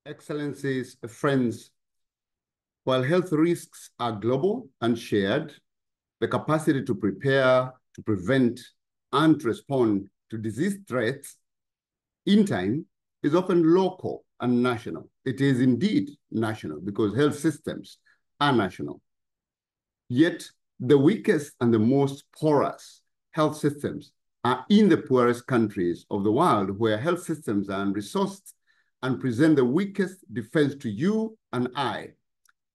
Excellencies, friends, while health risks are global and shared, the capacity to prepare, to prevent, and to respond to disease threats in time is often local and national. It is indeed national because health systems are national. Yet the weakest and the most porous health systems are in the poorest countries of the world, where health systems are unresourced and present the weakest defense to you and I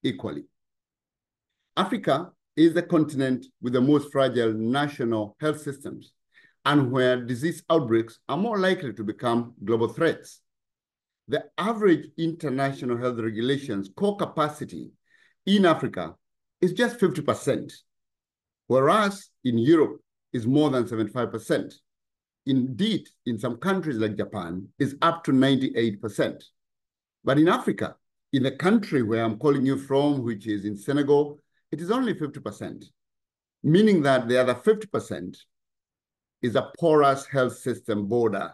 equally. Africa is the continent with the most fragile national health systems, and where disease outbreaks are more likely to become global threats. The average international health regulations core capacity in Africa is just 50%, whereas in Europe is more than 75%. Indeed, in some countries like Japan, is up to 98%. But in Africa, in the country where I'm calling you from, which is in Senegal, it is only 50%, meaning that the other 50% is a porous health system border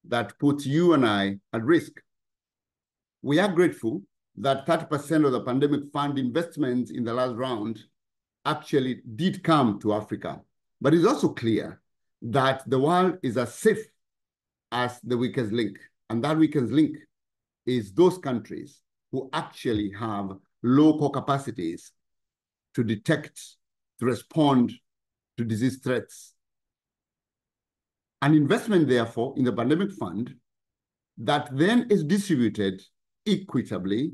that puts you and I at risk. We are grateful that 30% of the pandemic fund investments in the last round actually did come to Africa. But it's also clear that the world is as safe as the weakest link. And that weakest link is those countries who actually have local capacities to detect, to respond to disease threats. An investment, therefore, in the pandemic fund that then is distributed equitably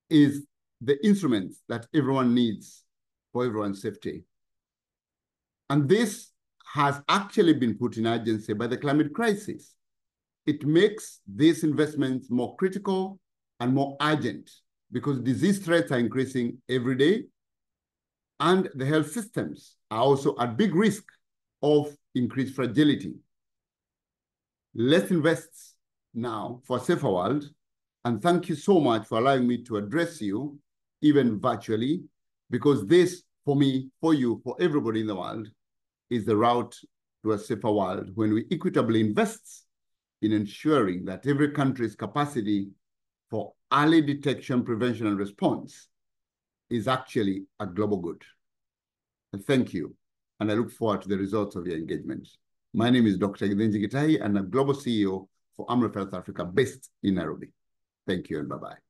is the instrument that everyone needs for everyone's safety. And this has actually been put in urgency by the climate crisis. It makes these investments more critical and more urgent because disease threats are increasing every day, and the health systems are also at big risk of increased fragility. Let's invest now for a safer world, and thank you so much for allowing me to address you, even virtually, because this, for me, for you, for everybody in the world, is the route to a safer world when we equitably invest in ensuring that every country's capacity for early detection, prevention, and response is actually a global good. And thank you, and I look forward to the results of your engagement. My name is Dr. Githinji, and I'm Global CEO for Amref Health Africa, based in Nairobi. Thank you, and bye-bye.